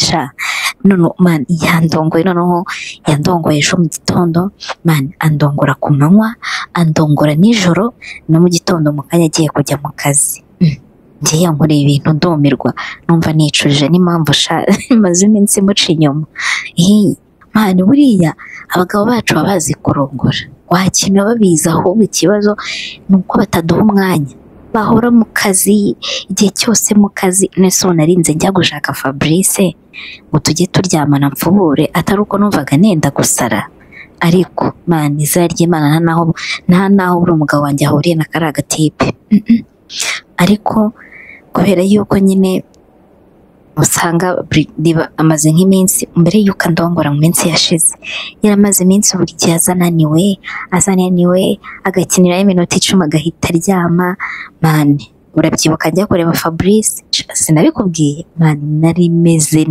sha none man yandongoye, noneho yandongoye ejo mu gitondo, man andongora ku manywa, andongora nijoro, no mu gitondo mu kanya agiye kujya mu kazi. Ngiye yankoreye ibintu ndumirwa, numva nicurije n'impamvu sha maze iminsi muca inyuma. Man buriya abagabo bacu baba bazi kurongora, wakina babizi, ahubwo ikibazo ni uko bataduha umwanya, bahora mu kazi igihe cyose mu kazi. Nese narinze njya gushaka Fabrice ngo tujye turyamana mfubure, atari uko numvaga nenda gusara, ariko man izina ry'Imana nta naho buri umugabo wanjye ahuriye na kariya gatipe. Ariko kubera yuko nyine usanga amaze nk'iminsi, mbere yuko andongora mu minsi yashize yaramaze iminsi buri gihe azananiwe agakiniraho iminota 10 agahita aryama. Man urabyibuka njya kureba Fabrice, sinabikubwiye man, nari meze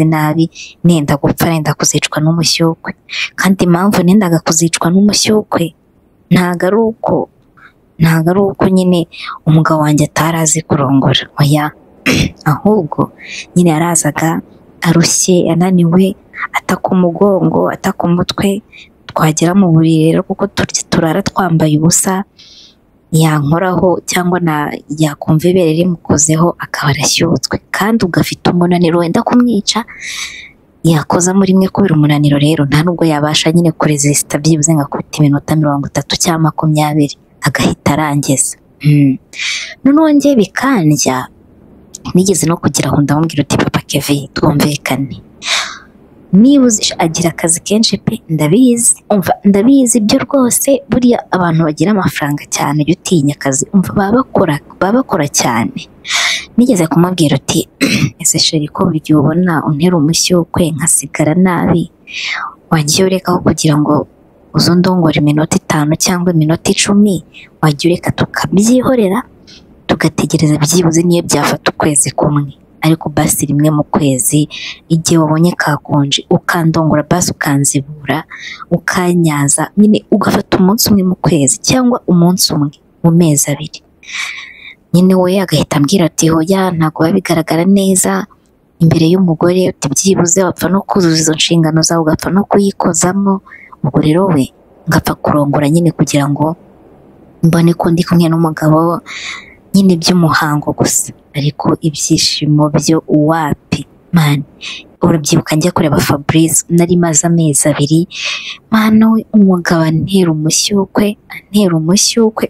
nabi, nenda gupfa, nenda kuzicwa n'umushyukwe. Kandi impamvu nendaga kuzicwa n'umushyukwe ntago ari uko nyine umugabo wanjye atarazi kurongora, oya, ahubwo nyine yarazaga arushye, ananiwe, ataka umugongo, ataka umutwe, twagera mu buriri rero kuko turara twambaye ubusa, yankoraho cyangwa yakumva ibere rimukozeho akaba arashyutswe, kandi ugafite umunaniro wenda kumwica, yakoza muri mwe kubera umunaniro rero nta nubwo yabasha nyine kuresista, byibuze ngakubita iminota 30 cyangwa 20 agahita arangiza. Noneho njye bikandya, nigeze no kugira aho ndamubwira uti papa Kevin twumvikane, niba agira akazi kenshi pe ndabizi ibyo rwose, buriya abantu bagira amafaranga cyane jya utinya akazi, baba bakora cyane. Nigeze kumubwira uti ese sheri ko buryo ubona untera umushyukwe nkasigara nabi, wagiye urekaho kugira ngo uzondongora iminota 5 cyangwa iminota 10, wagiye ureka tukabyihorera tugategereza byibuze niyo byafata ukwezi kumwe, ariko basi rimwe mu kwezi igihe wabonye kakonje ukandongora, basi ukanzibura ukanyaza, nyine ugafata umunsi umwe mu kwezi cyangwa umunsi umwe mu mezi 2. Nyine we agahita ambwira ati hoya ntago bigaragara neza imbere y'umugore, uti byibuze wapfa no kuzuza izo nshingano zawe, ugapfa no kuyikozamo. Ubwo rero we ngapfa kurongora nyine kugira ngo mbone ko ndi kumwe n'umugabo nyine by'umuhango gusa, ariko ibyishimo byo wapi man. Urabyibuka njya kureba Fabrice, nari maze amezi 2, mana we umugabo antera umushyukwe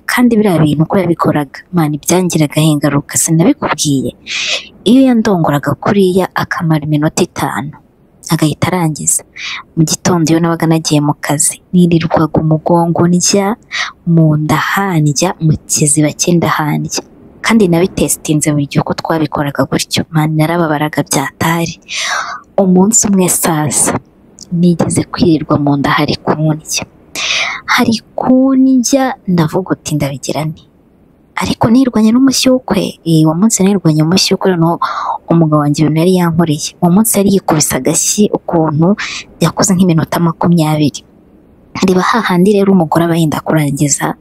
kandi biriya bintu uko yabikoraga man byangiraga hengaruka, sinabikubwiye. Iyo yandongoraga kuriya akamara iminota 5 agahita arangiza, mu gitondo iyo nabaga nagiye mu kazi nirirwaga umugongo ndya, mu nda handya, mu kiziba cy'indahandya, kandi nabitestinze buri gihe uko twabikoraga gutyo man, narababaraga byatari. Umunsi umwe sasa nigeze kwirirwa mu nda hari kundya, ndavuga uti ndabigira nti, ariko nirwanye n'umushyukwe. Uwo munsi nirwanye umushyukwe, no umugabo wanjye yari yankoreye. Uwo munsi yari yikubise agashyi ukuntu yakoze nk'iminota 20. Riba hahandi rero umugore aba yenda kurangiza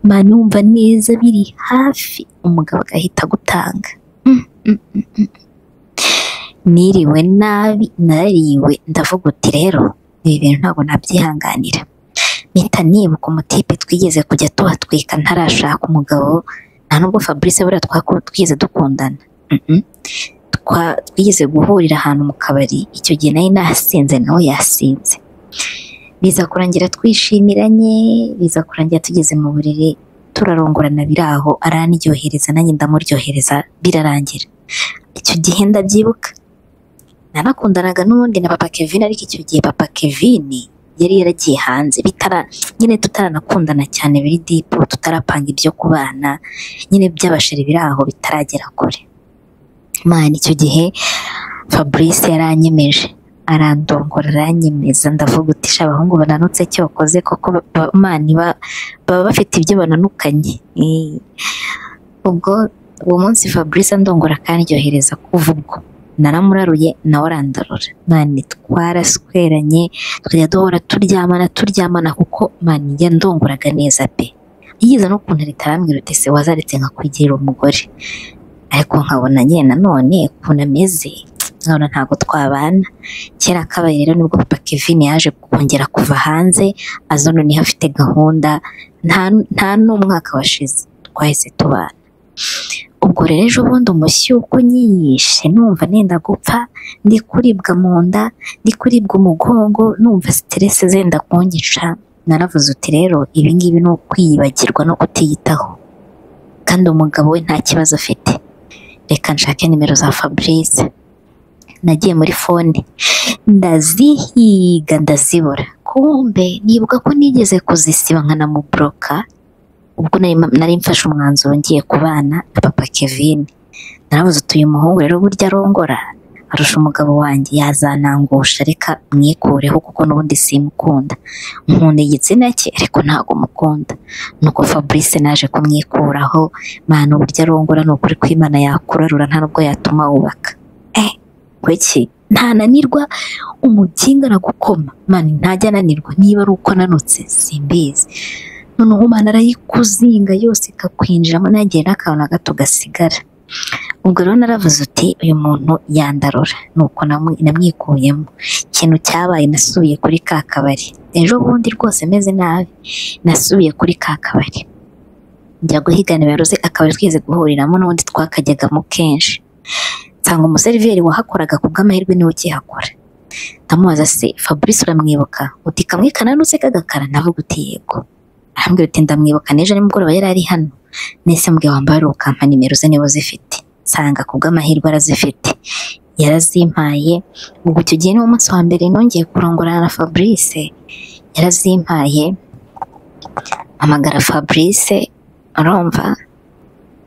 man, numva neza biri hafi umugabo agahita gutanga. Niriwe nabi, nariwe, ndavuga uti rero ibi bintu ntabwo nabyihanganira. Mpita nibuka umutipe twigeze kujya tuhatwika ntarashaka umugabo, nta nubwo Fabrice buriya twigeze dukundana, twigeze guhurira ahantu mu kabari, icyo gihe nari nasinze nawe yasinze, biza kurangira twishimiranye, biza kurangira tugeze mu buriri turarongorana, biraho araniryohereza nanjye ndamuryohereza, birarangira. Icyo gihe ndabyibuka narakundanaga n'ubundi na papa Kevin, ariko icyo gihe papa Kevin yari yaragiye hanze, nyine tutaranakundana cyane biri deep, tutarapanga ibyo kubana, nyine by'abasheri biraho bitaragera kure man. Icyo gihe Fabrice yaranyemeje, arandongora, aranyemeza, ndavuga uti sha abahungu bananutse cyokoze koko man, baba bafite ibyo bananukanye. Ubwo uwo munsi Fabrice andongora akanryohereza, kuva ubwo naramuraruye nawe arandarura man, twarasweranye, tukajya duhora turyamana kuko man yandongoraga neza pe. Yigeze no kuntu ritarambwira uti se wazaretse nkakwigira umugore, ariko nkabona nyine nanone ukuntu ameze nkabona ntabwo twabana. Kera kabaye rero nibwo papa Kevin yaje kongera kuva hanze aza noneho afite gahunda, nta n'umwaka washize twahise tubana. Ubwo rero ejo bundi umushyuko unyiyishe numva nenda gupfa, ndi kuribwa mu nda, ndi kuribwa umugongo, numva stress zenda kunyica. Naravuze uti rero ibi ngibi ni ukwiyibagirwa no kutiyitaho, kandi umugabo we nta kibazo afite, reka nshake nimero za Fabrice. Nagiye muri fone ndazihiga ndazibura, kumbe nibuka ko nigeze kuzisiba nkanamubloka. Ubwo nari mfashe umwanzuro ngiye kubana na papa Kevin. Naravuze uti uyu muhungu rero burya arongora arusha umugabo wanjye, yazanangusha, reka mwikureho kuko n'ubundi simukunda. Nkunda igitsina cye ariko ntago mukunda. Nuko Fabrice naje kumwikuraho. Mana uburyo arongora ni ukuri kw'Imana yakurarura nta nubwo yatuma wubaka. Kweki ntananirwa, umuginga aragukoma. Mana ntajya ananirwa, niba ari uko ananutse simbizi. Noneho Mana arayikuzinga yose ikakwinjiramo, nagiye n'akantu na gato gasigara. Ubwo rero naravuze uti uyu muntu yandarura, nuko namwikuyemo. Ikintu cyabaye nasubiye kuri ka kabari. Ejo bundi rwose meze nabi, nasubiye kuri ka kabari njya guhiga nimero ze, akabari twize guhuriramo n'ubundi twakajyagamo kenshi. Nsanga umuseriveri wahakoraga ku bw'amahirwe niwe ukihakora. Ndamubaza se Fabrice uramwibuka? Uti kamwe kananutse kagakara? Navuga uti yego. Arambwira uti ndamwibuka, n'ejo nimugoroba yari ari hano. Nese mbwiye wambara ukampa nimero ze niba zifite. Nsanga ku bw'amahirwe arazifite, yarazimpaye. Ubwo icyo gihe niwo munsi wa mbere nongeye kurongorana na Fabrice. Yarazimpaye, amagara Fabrice, urumva?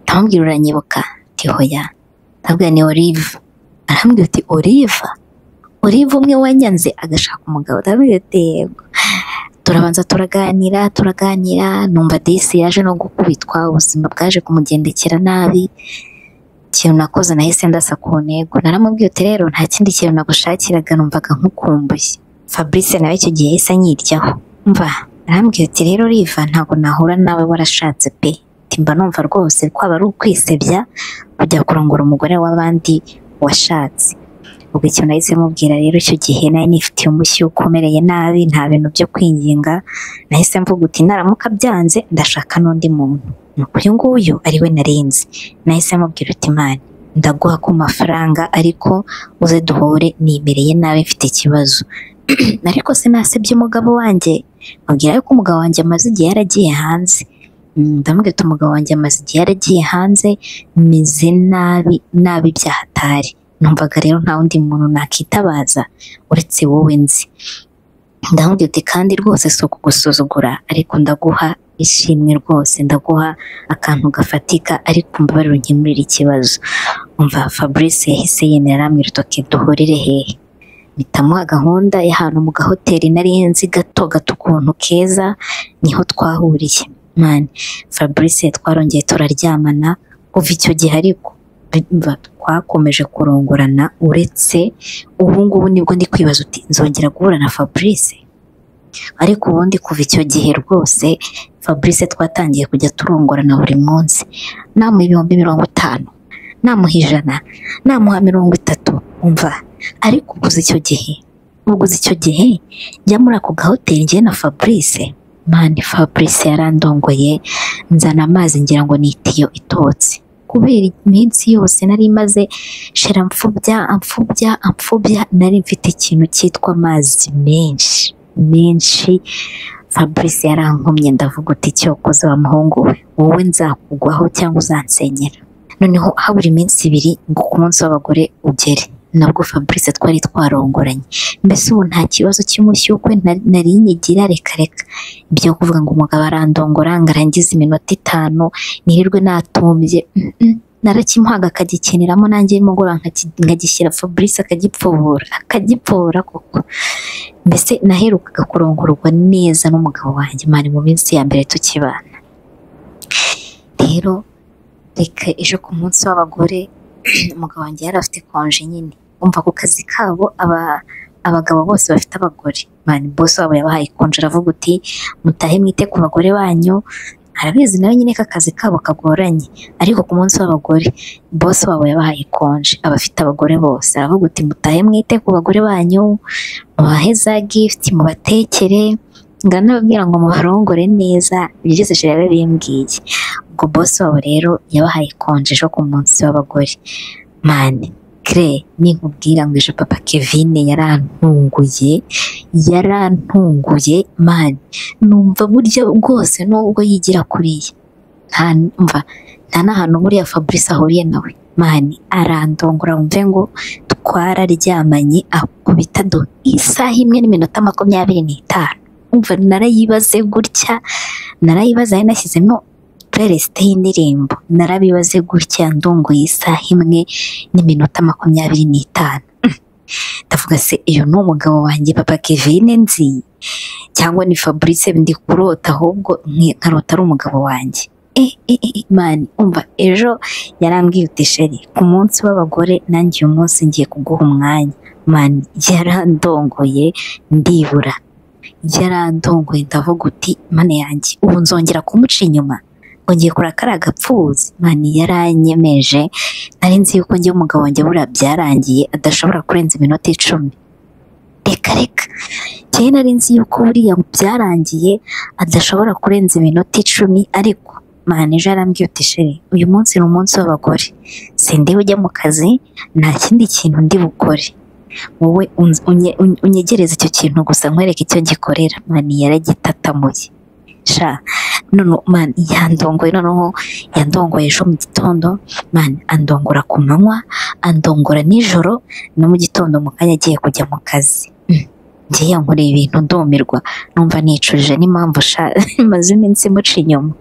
Ndamubwira uranyibuka? Ati hoya. Ndabwira ni Olive. Arambwira uti Olive umwe wanyanze agashaka umugabo? Ndabwira uti yego. Turabanza turaganira, numva disi yaje no gukubitwa, ubuzima bwaje kumugendekera nabi. Ikintu nakoze nahise ndasa ku ntego. Naramubwiye uti rero nta kindi kintu nagushakiraga, numvaga nkukumbuye. Fabrice nawe icyo gihe yahise anyiryaho. Umva, arambwira uti rero Olive ntabwo nahura nawe warashatse pe. Mba numva rwose ko aba ari ukwisebya kujya kurongora umugore w'abandi washatse. Ubwo icyo nahise mubwira rero icyo gihe nari nifitiye umushyuko umereye nabi, nta bintu byo kwinginga. Nahise mvuga uti naramuka byanze ndashaka n'undi muntu. Nuko uyu nguyu ari we narinzi. Nahise mubwira uti Mana ndaguha ku mafaranga ariko uze duhure, nimereye nabi mfite ikibazo. Ariko sinasebye umugabo wanjye, mubwira yuko umugabo wanjye amaze igihe yaragiye hanze. Ndamubwira uti umugabo wanjye amaze igihe yaragiye hanze, meze nabi byahatari. Numvaga rero nta wundi muntu nakitabaza uretse wowe nzi. Ndamubwira uti kandi rwose si ukugusuzugura, ariko ndaguha ishimwe rwose, ndaguha akantu gafatika, ariko mbabarira unkemurire ikibazo. Umva Fabrice yahise yemera, arambwira uti duhurire hehe? Mpitamuha gahunda y'ahantu mu gahoteli nari nzi gato ukuntu keza, niho twahuriye. Mani Fabrice twarongeye turaryamana. Kuva icyo gihe ariko twakomeje kurongorana, uretse ubu ngubu nibwo ndi kwibaza uti nzongera guhura na Fabrice. Ariko ubundi kuva icyo gihe rwose Fabrice twatangiye kujya turongorana buri munsi. Namuha 50, namuha 100, namuha 30. Umva, ariko uguze icyo gihe njya muri ako gahoteli njye na Fabrice. Mani Fabrice yarandongoye, nzana amazi ngira ngo ni itiyo itotse. Kubera iminsi yose nari maze shera amfubya, nari mfite ikintu cyitwa amazi menshi. Fabrice yarankomye, ndavuga uti cyokoze wa muhungu we, wowe nzakugwaho cyangwa uzansenyera. Noneho habura iminsi 2 ngo ku munsi w'abagore ugere, nabwo Fabrice twari twarongoranye. Mbese ubu nta kibazo cy'umushyukwe nari nyigira, reka ibyo kuvuga ngo umugabo arandongora ngarangiza iminota 5 nirirwe natumbye. Narakimuhaga akagikeniramo, nanjye mugora nkagishyira Fabrice akagipfobora koko. Mbese naherukaga kurongorwa neza n'umugabo wanjye mani mu minsi ya mbere tukibana. Rero reka ejo ku munsi w'abagore umugabo wanjye yari afite konje nyine. Umva ku kazi kabo abagabo bose bafite abagore, mani boss wabo yabahaye konje, aravuga uti mutahe mwite ku bagore banyu, arabizi nawe nyine ko akazi kabo kagoranye, ariko ku munsi w'abagore boss wabo yabahaye konje, abafite abagore bose aravuga uti mutahe mwite ku bagore banyu, mubahe za gift, mubatekere, nganababwira ngo mubarongore neza. Ibyo byose shira bimbwiye. Ubwo boss wabo rero yabahaye konje ejo ku munsi w'abagore. Mani Kre, ninkubwira ngo ejo papa Kevin yarantunguye mani, numva burya bwose nubwo yigira kuriya nta n'ahantu buriya Fabrice ahuriye nawe mani, arandongora mve ngo twararyamanye akubita isaha imwe n'iminota 25. Umva narayibaze gutya, narayibaze ari nashyizemo playlist y'indirimbo, narabibaze gutya ndongoye isaha imwe n'iminota 25. Ndavuga se iyo ni umugabo wanjye papa Kevin nzi cyangwa ni Fabrice ndi kurota, ahubwo nkarota ari umugabo wanjye. Mani umva ejo yarambwiye uti sheri ku munsi w'abagore nanjye uyu munsi ngiye kuguha umwanya. Mani yarandongoye ndibura, yarandongoye ndavuga uti mane yanjye ubu nzongera kumuca inyuma ngo ngiye kurakara agapfuzi. Mani yaranyemeje, nari nzi yuko ngiye umugabo wanjye buriya byarangiye adashobora kurenza iminota 10. Reka njyewe nari nzi yuko buriya byarangiye adashobora kurenza iminota 10, ariko mani ejo yarambwiye uti sheri uyu munsi ni umunsi w'abagore, sindi ujya mu kazi, nta kindi kintu ndi bukore, wowe unyegereza icyo kintu gusa nkwereke icyo gikorera. Mani yaragitatamuye sha none man yandongoye, noneho yandongoye ejo mu gitondo, man andongora ku manywa, andongora nijoro, no mu gitondo mu kanya agiye kujya mu kazi. Ngiye yankoreye ibintu ndumirwa, numva nicurije n'impamvu sha maze iminsi muca inyuma.